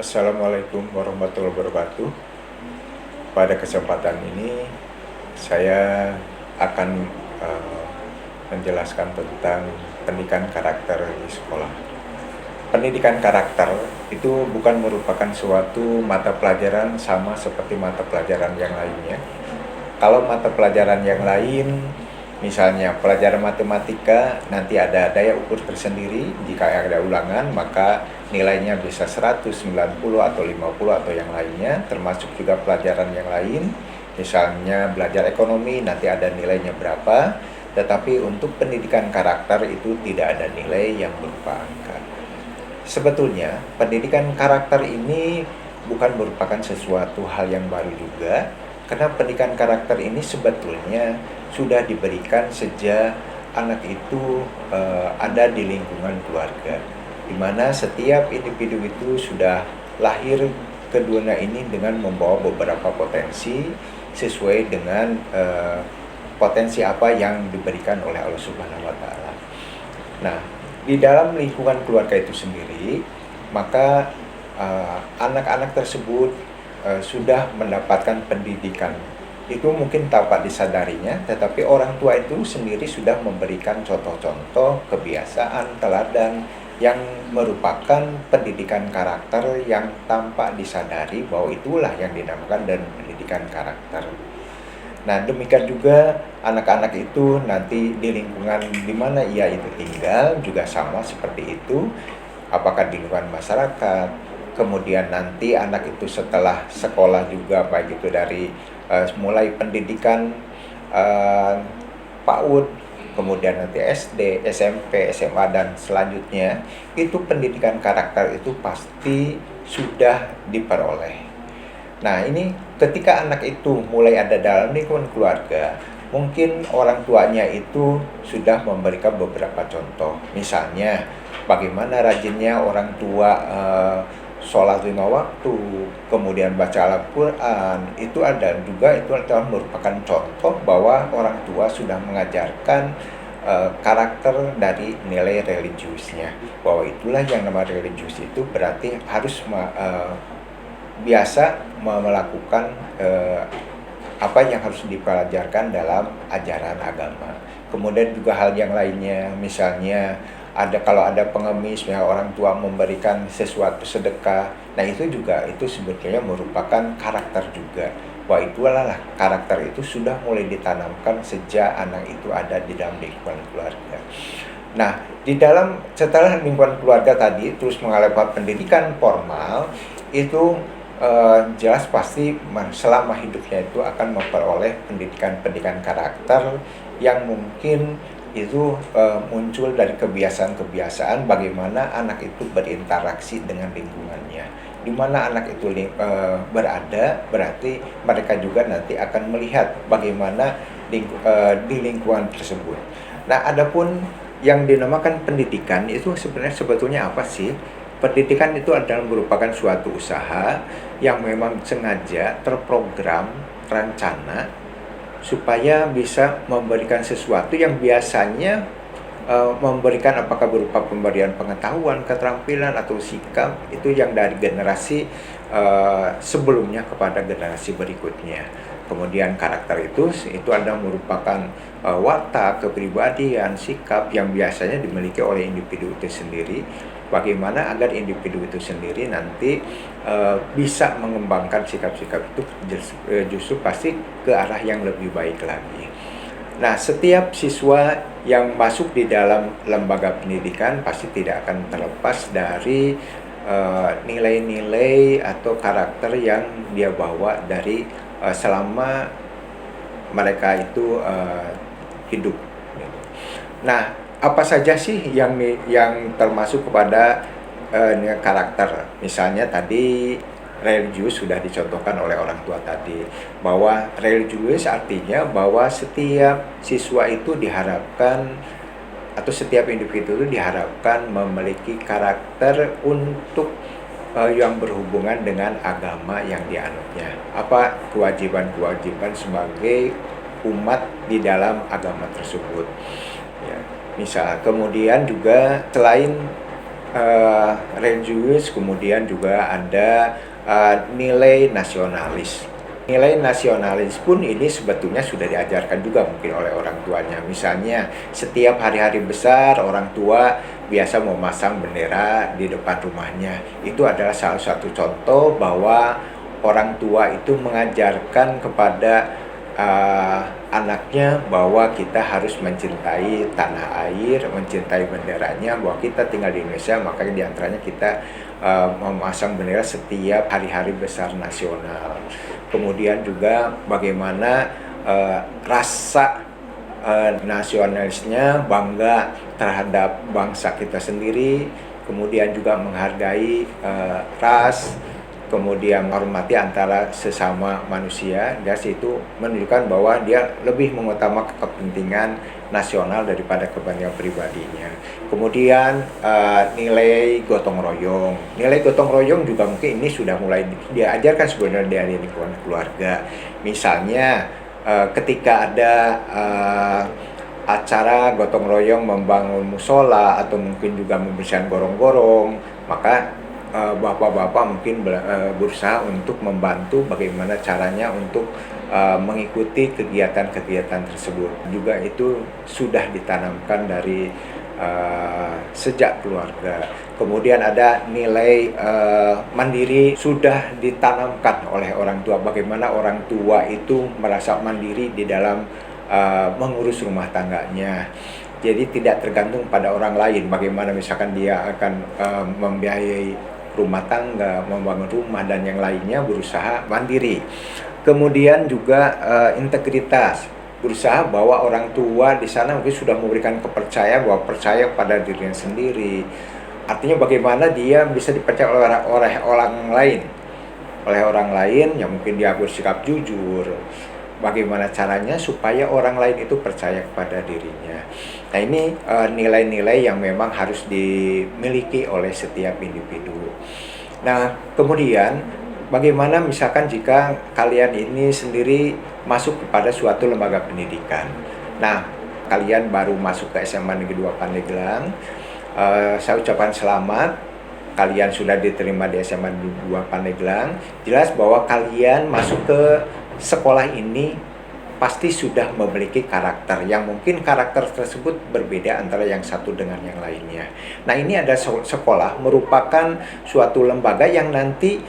Assalamualaikum warahmatullahi wabarakatuh. Pada kesempatan ini saya akan eh, menjelaskan tentang pendidikan karakter di sekolah. Pendidikan karakter itu bukan merupakan suatu mata pelajaran sama seperti mata pelajaran yang lainnya. Kalau mata pelajaran yang lain, misalnya pelajaran matematika, nanti ada daya ukur tersendiri. Jika ada ulangan, maka nilainya bisa 190 atau 50 atau yang lainnya, termasuk juga pelajaran yang lain. Misalnya belajar ekonomi, nanti ada nilainya berapa. Tetapi untuk pendidikan karakter itu tidak ada nilai yang berupa angka. Sebetulnya pendidikan karakter ini bukan merupakan sesuatu hal yang baru juga, karena pendidikan karakter ini sebetulnya sudah diberikan sejak anak itu ada di lingkungan keluarga, di mana setiap individu itu sudah lahir ke dunia ini dengan membawa beberapa potensi sesuai dengan potensi apa yang diberikan oleh Allah Subhanahu wa Ta'ala. Nah, di dalam lingkungan keluarga itu sendiri, maka anak-anak tersebut sudah mendapatkan pendidikan. Itu mungkin tanpa disadarinya, tetapi orang tua itu sendiri sudah memberikan contoh-contoh kebiasaan, teladan yang merupakan pendidikan karakter yang tanpa disadari bahwa itulah yang dinamakan dan pendidikan karakter. Nah, demikian juga anak-anak itu nanti di lingkungan di mana ia itu tinggal juga sama seperti itu. Apakah di lingkungan masyarakat, kemudian nanti anak itu setelah sekolah juga, baik itu dari mulai pendidikan uh, PAUD, kemudian nanti SD, SMP, SMA, dan selanjutnya, itu pendidikan karakter itu pasti sudah diperoleh. Nah, ini ketika anak itu mulai ada dalam lingkungan keluarga, mungkin orang tuanya itu sudah memberikan beberapa contoh. Misalnya, bagaimana rajinnya orang tua sholat 5 waktu, kemudian baca Al-Quran, itu ada juga, itu adalah merupakan contoh bahwa orang tua sudah mengajarkan karakter dari nilai religiusnya. Bahwa itulah yang namanya religius itu berarti harus biasa melakukan apa yang harus dipelajarkan dalam ajaran agama. Kemudian juga hal yang lainnya, misalnya kalau ada pengemis, ya orang tua memberikan sesuatu sedekah. Nah, itu juga itu sebetulnya merupakan karakter juga. Wah, itu adalah karakter itu sudah mulai ditanamkan sejak anak itu ada di dalam lingkungan keluarga. Nah, setelah lingkungan keluarga tadi terus mengalami pendidikan formal, itu jelas pasti selama hidupnya itu akan memperoleh pendidikan karakter yang mungkin itu muncul dari kebiasaan-kebiasaan bagaimana anak itu berinteraksi dengan lingkungannya. Di mana anak itu berada, berarti mereka juga nanti akan melihat bagaimana di lingkungan tersebut. Nah, adapun yang dinamakan pendidikan itu sebetulnya apa sih? Pendidikan itu adalah merupakan suatu usaha yang memang sengaja terprogram, terencana supaya bisa memberikan sesuatu yang biasanya memberikan apakah berupa pemberian pengetahuan, keterampilan atau sikap itu yang dari generasi sebelumnya kepada generasi berikutnya. Kemudian karakter itu adalah merupakan watak, kepribadian, sikap yang biasanya dimiliki oleh individu itu sendiri. Bagaimana agar individu itu sendiri nanti bisa mengembangkan sikap-sikap itu justru pasti ke arah yang lebih baik lagi. Nah, setiap siswa yang masuk di dalam lembaga pendidikan pasti tidak akan terlepas dari nilai-nilai atau karakter yang dia bawa dari selama mereka itu hidup. Nah, apa saja sih yang termasuk kepada karakter? Misalnya tadi religius sudah dicontohkan oleh orang tua tadi, bahwa religius artinya bahwa setiap siswa itu diharapkan atau setiap individu itu diharapkan memiliki karakter untuk yang berhubungan dengan agama yang dianutnya. Apa kewajiban-kewajiban sebagai umat di dalam agama tersebut. Ya, misal kemudian juga selain religius, kemudian juga ada nilai nasionalis. Nilai nasionalis pun ini sebetulnya sudah diajarkan juga mungkin oleh orang tuanya. Misalnya setiap hari-hari besar orang tua biasa memasang bendera di depan rumahnya. Itu adalah salah satu contoh bahwa orang tua itu mengajarkan kepada anaknya bahwa kita harus mencintai tanah air, mencintai benderanya, bahwa kita tinggal di Indonesia, makanya diantaranya kita memasang bendera setiap hari-hari besar nasional. Kemudian juga bagaimana rasa nasionalisnya, bangga terhadap bangsa kita sendiri, kemudian juga menghargai ras, kemudian menghormati antara sesama manusia. Dari situ menunjukkan bahwa dia lebih mengutamakan kepentingan nasional daripada kepentingan pribadinya. Kemudian nilai gotong royong. Nilai gotong royong juga mungkin ini sudah mulai diajarkan sebenarnya dari lingkungan keluarga. Misalnya ketika ada acara gotong royong membangun musola atau mungkin juga membersihkan gorong-gorong, maka bapak-bapak mungkin berusaha untuk membantu bagaimana caranya untuk mengikuti kegiatan-kegiatan tersebut. Juga itu sudah ditanamkan dari sejak keluarga. Kemudian ada nilai mandiri, sudah ditanamkan oleh orang tua. Bagaimana orang tua itu merasa mandiri di dalam mengurus rumah tangganya. Jadi tidak tergantung pada orang lain. Bagaimana misalkan dia akan membiayai rumah tangga, membangun rumah dan yang lainnya, berusaha mandiri. Kemudian juga integritas, berusaha bahwa orang tua di sana mungkin sudah memberikan kepercayaan bahwa percaya pada dirinya sendiri. Artinya bagaimana dia bisa dipercaya oleh orang lain yang mungkin dia bersikap jujur. Bagaimana caranya supaya orang lain itu percaya kepada dirinya. Nah, ini nilai-nilai yang memang harus dimiliki oleh setiap individu. Nah, kemudian bagaimana misalkan jika kalian ini sendiri masuk kepada suatu lembaga pendidikan. Nah, kalian baru masuk ke SMA Negeri 2 Pandeglang. Saya ucapkan selamat. Kalian sudah diterima di SMA Negeri 2 Pandeglang. Jelas bahwa kalian masuk ke sekolah ini pasti sudah memiliki karakter yang mungkin karakter tersebut berbeda antara yang satu dengan yang lainnya. Nah, ini ada sekolah merupakan suatu lembaga yang nanti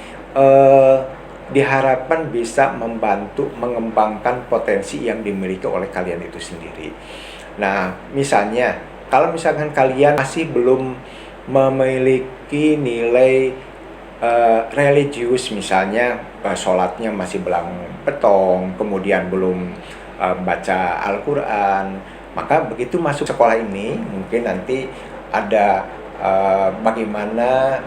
diharapkan bisa membantu mengembangkan potensi yang dimiliki oleh kalian itu sendiri. Nah, misalnya kalau misalkan kalian masih belum memiliki nilai religius, misalnya sholatnya masih belang betong, kemudian belum baca Al-Quran, maka begitu masuk sekolah ini mungkin nanti ada bagaimana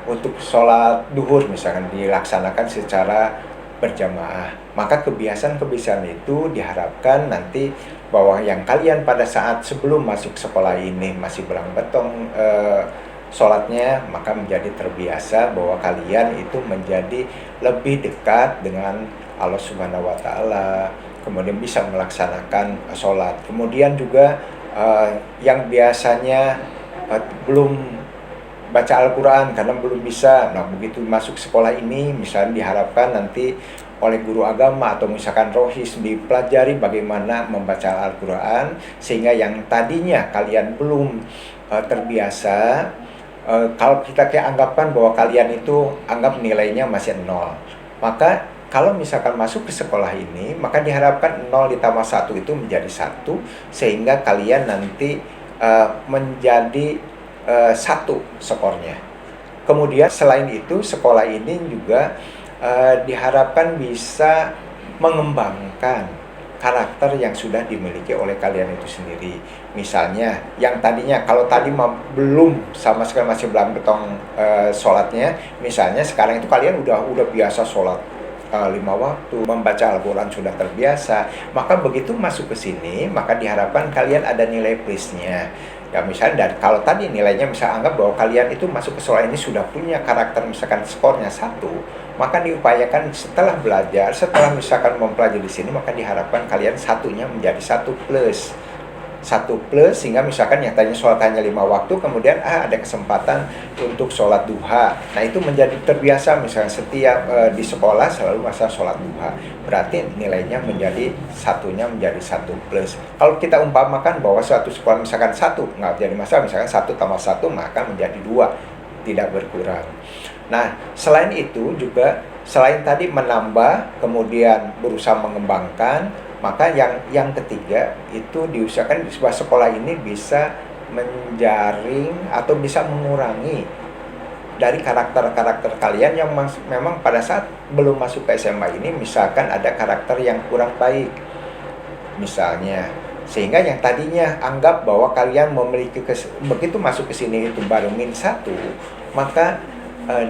untuk sholat duhur misalkan dilaksanakan secara berjamaah. Maka kebiasaan-kebiasaan itu diharapkan nanti bahwa yang kalian pada saat sebelum masuk sekolah ini masih belang betong sholatnya, maka menjadi terbiasa bahwa kalian itu menjadi lebih dekat dengan Allah Subhanahu wa Ta'ala, kemudian bisa melaksanakan sholat. Kemudian juga yang biasanya belum baca Al-Quran karena belum bisa, nah begitu masuk sekolah ini misalnya diharapkan nanti oleh guru agama atau misalkan rohis dipelajari bagaimana membaca Al-Quran, sehingga yang tadinya kalian belum terbiasa, kalau kita anggapan bahwa kalian itu anggap nilainya masih 0, maka kalau misalkan masuk ke sekolah ini, maka diharapkan 0 ditambah 1 itu menjadi 1, sehingga kalian nanti menjadi 1 skornya. Kemudian selain itu, sekolah ini juga diharapkan bisa mengembangkan karakter yang sudah dimiliki oleh kalian itu sendiri. Misalnya yang tadinya kalau tadi belum sama sekali masih belang betong sholatnya, misalnya sekarang itu kalian udah biasa sholat 5 waktu, membaca Al-Quran sudah terbiasa, maka begitu masuk ke sini maka diharapkan kalian ada nilai plusnya. Ya misalnya kalau tadi nilainya misalnya anggap bahwa kalian itu masuk ke sekolah ini sudah punya karakter misalkan skornya 1, maka diupayakan setelah belajar, setelah misalkan mempelajari di sini, maka diharapkan kalian satunya menjadi 1 plus, satu plus, sehingga misalkan yang tadinya sholat hanya 5 waktu, kemudian ada kesempatan untuk sholat duha. Nah itu menjadi terbiasa, misalnya setiap di sekolah selalu masa sholat duha, berarti nilainya menjadi satunya menjadi 1 plus. Kalau kita umpamakan bahwa suatu sekolah misalkan 1, nggak jadi masalah, misalkan 1 tambah 1 maka menjadi 2, tidak berkurang. Nah selain itu juga, selain tadi menambah kemudian berusaha mengembangkan, maka yang ketiga itu diusahakan di sebuah sekolah ini bisa menjaring atau bisa mengurangi dari karakter-karakter kalian yang memang pada saat belum masuk ke SMA ini misalkan ada karakter yang kurang baik misalnya, sehingga yang tadinya anggap bahwa kalian memiliki begitu masuk ke sini itu baru -1, maka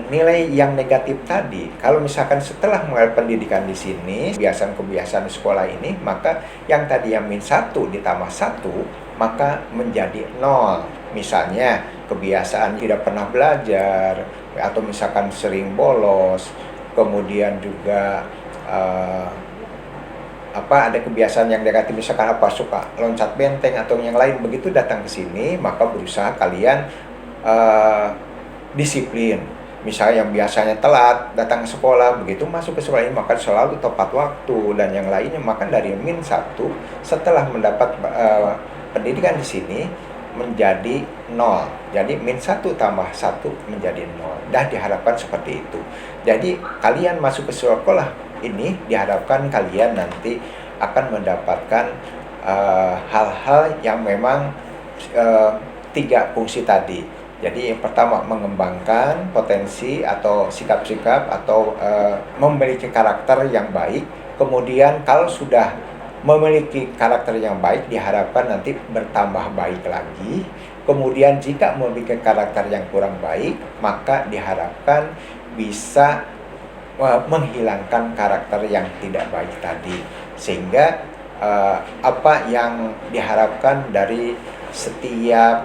nilai yang negatif tadi, kalau misalkan setelah mulai pendidikan di sini, kebiasaan-kebiasaan sekolah ini, maka yang tadi yang -1 ditambah 1, maka menjadi 0. Misalnya kebiasaan tidak pernah belajar, atau misalkan sering bolos, kemudian juga ada kebiasaan yang negatif, misalkan suka loncat benteng atau yang lain, begitu datang ke sini, maka berusaha kalian disiplin. Misalnya yang biasanya telat datang ke sekolah, begitu masuk ke sekolah ini maka selalu tepat waktu, dan yang lainnya, maka dari -1 setelah mendapat pendidikan di sini menjadi 0. Jadi -1 tambah 1 menjadi 0. Dan diharapkan seperti itu. Jadi kalian masuk ke sekolah ini diharapkan kalian nanti akan mendapatkan hal-hal yang memang 3 fungsi tadi. Jadi yang pertama, mengembangkan potensi atau sikap-sikap atau memiliki karakter yang baik. Kemudian kalau sudah memiliki karakter yang baik, diharapkan nanti bertambah baik lagi. Kemudian jika memiliki karakter yang kurang baik, maka diharapkan bisa menghilangkan karakter yang tidak baik tadi. Sehingga apa yang diharapkan dari setiap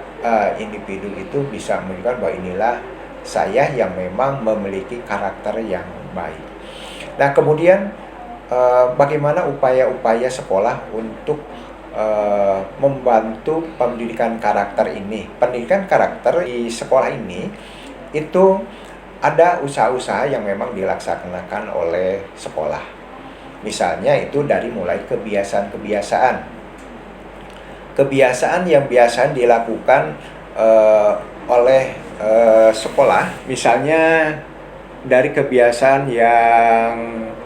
individu itu bisa menunjukkan bahwa inilah saya yang memang memiliki karakter yang baik. Nah kemudian bagaimana upaya-upaya sekolah untuk membantu pendidikan karakter ini? Pendidikan karakter di sekolah ini itu ada usaha-usaha yang memang dilaksanakan oleh sekolah. Misalnya itu dari mulai kebiasaan-kebiasaan yang biasa dilakukan oleh sekolah, misalnya dari kebiasaan yang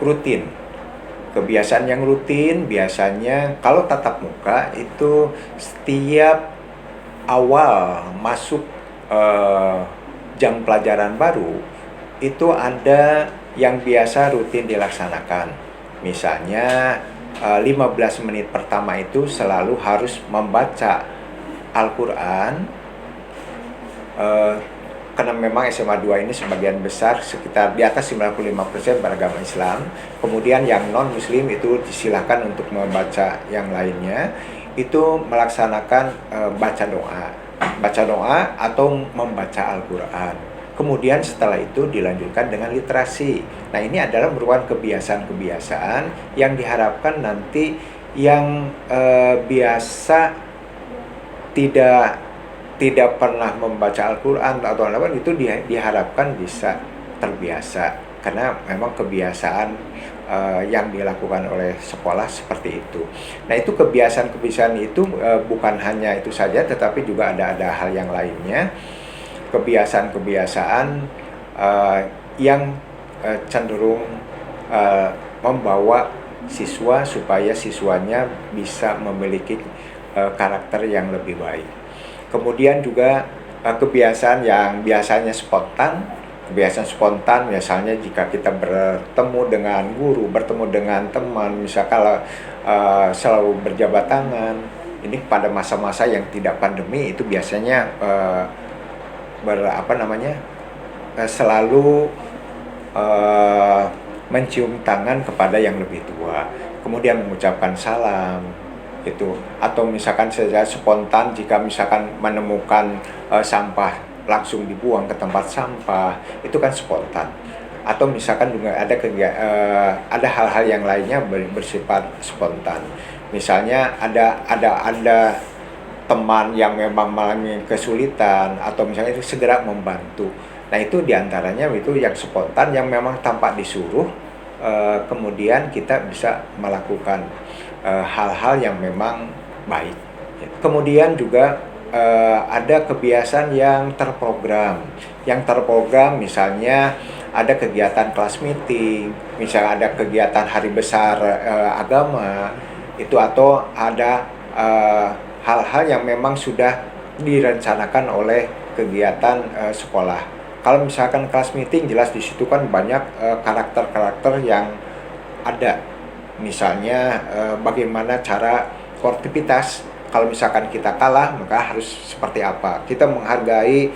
rutin. Kebiasaan yang rutin biasanya kalau tatap muka itu setiap awal masuk jam pelajaran baru itu ada yang biasa rutin dilaksanakan. Misalnya 15 menit pertama itu selalu harus membaca Al-Quran, karena memang SMA 2 ini sebagian besar sekitar di atas 95% beragama Islam. Kemudian yang non muslim itu disilakan untuk membaca yang lainnya, itu melaksanakan baca doa atau membaca Al-Quran. Kemudian setelah itu dilanjutkan dengan literasi. Nah ini adalah merupakan kebiasaan-kebiasaan yang diharapkan nanti yang biasa tidak pernah membaca Al-Quran atau apa itu diharapkan bisa terbiasa, karena memang kebiasaan yang dilakukan oleh sekolah seperti itu. Nah itu kebiasaan-kebiasaan itu bukan hanya itu saja, tetapi juga ada hal yang lainnya. Kebiasaan-kebiasaan yang cenderung membawa siswa supaya siswanya bisa memiliki karakter yang lebih baik. Kemudian juga kebiasaan yang biasanya spontan. Kebiasaan spontan misalnya jika kita bertemu dengan guru, bertemu dengan teman, misalkan selalu berjabat tangan. Ini pada masa-masa yang tidak pandemi itu biasanya selalu mencium tangan kepada yang lebih tua, kemudian mengucapkan salam itu, atau misalkan secara spontan jika misalkan menemukan sampah langsung dibuang ke tempat sampah, itu kan spontan. Atau misalkan juga ada hal-hal yang lainnya bersifat spontan. Misalnya ada teman yang memang mengalami kesulitan atau misalnya itu segera membantu. Nah itu diantaranya itu yang spontan yang memang tanpa disuruh, kemudian kita bisa melakukan hal-hal yang memang baik. Kemudian juga ada kebiasaan yang terprogram. Yang terprogram misalnya ada kegiatan kelas meeting, misalnya ada kegiatan hari besar agama, itu atau ada hal-hal yang memang sudah direncanakan oleh kegiatan sekolah. Kalau misalkan kelas meeting jelas di situ kan banyak karakter-karakter yang ada. Misalnya bagaimana cara sportivitas. Kalau misalkan kita kalah maka harus seperti apa. Kita menghargai,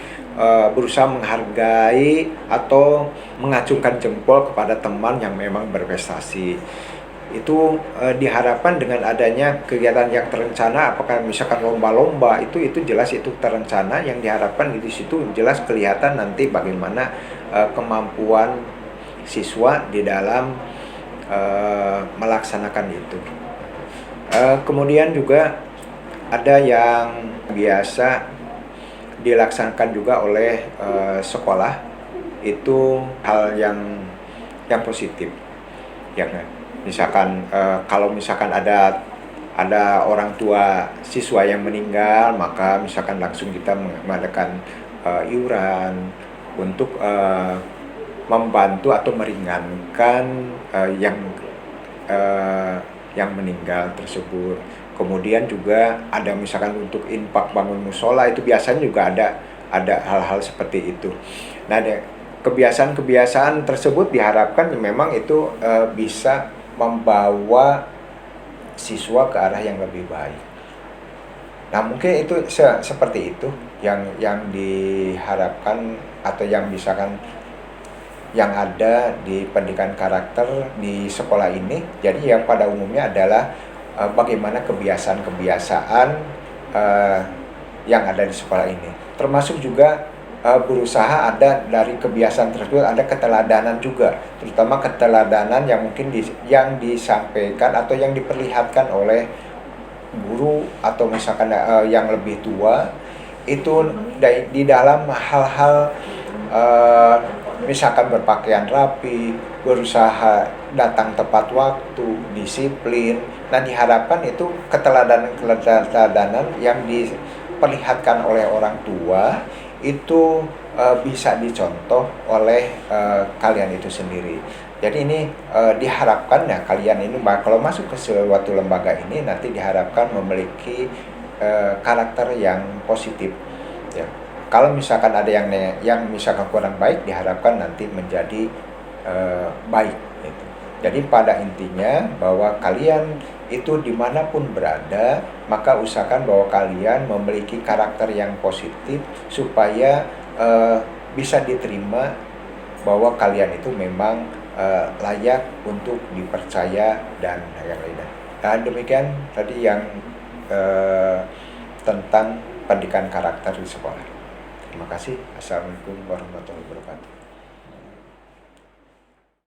berusaha menghargai atau mengacungkan jempol kepada teman yang memang berprestasi. Itu diharapkan dengan adanya kegiatan yang terencana, apakah misalkan lomba-lomba itu jelas itu terencana, yang diharapkan di situ jelas kelihatan nanti bagaimana kemampuan siswa di dalam melaksanakan itu. Kemudian juga ada yang biasa dilaksanakan juga oleh sekolah, itu hal yang positif, ya kan? Misalkan kalau misalkan ada orang tua siswa yang meninggal, maka misalkan langsung kita mengadakan iuran untuk membantu atau meringankan yang meninggal tersebut. Kemudian juga ada misalkan untuk infak bangun musola, itu biasanya juga ada hal-hal seperti itu. Nah, kebiasaan-kebiasaan tersebut diharapkan memang itu bisa membawa siswa ke arah yang lebih baik. Nah, mungkin itu seperti itu yang diharapkan atau yang misalkan yang ada di pendidikan karakter di sekolah ini. Jadi yang pada umumnya adalah bagaimana kebiasaan-kebiasaan yang ada di sekolah ini. Termasuk juga berusaha ada dari kebiasaan tersebut ada keteladanan juga, terutama keteladanan yang mungkin yang disampaikan atau yang diperlihatkan oleh guru atau misalkan yang lebih tua, itu di dalam hal-hal misalkan berpakaian rapi, berusaha datang tepat waktu, disiplin. Nah, diharapkan itu keteladanan yang diperlihatkan oleh orang tua itu bisa dicontoh oleh kalian itu sendiri. Jadi ini diharapkan ya kalian ini kalau masuk ke suatu lembaga ini nanti diharapkan memiliki karakter yang positif, ya. Kalau misalkan ada yang misalkan kurang baik, diharapkan nanti menjadi baik gitu. Jadi pada intinya bahwa kalian itu dimanapun berada, maka usahakan bahwa kalian memiliki karakter yang positif supaya bisa diterima bahwa kalian itu memang layak untuk dipercaya dan yang lainnya. Dan demikian tadi yang tentang pendidikan karakter di sekolah. Terima kasih. Assalamualaikum warahmatullahi wabarakatuh.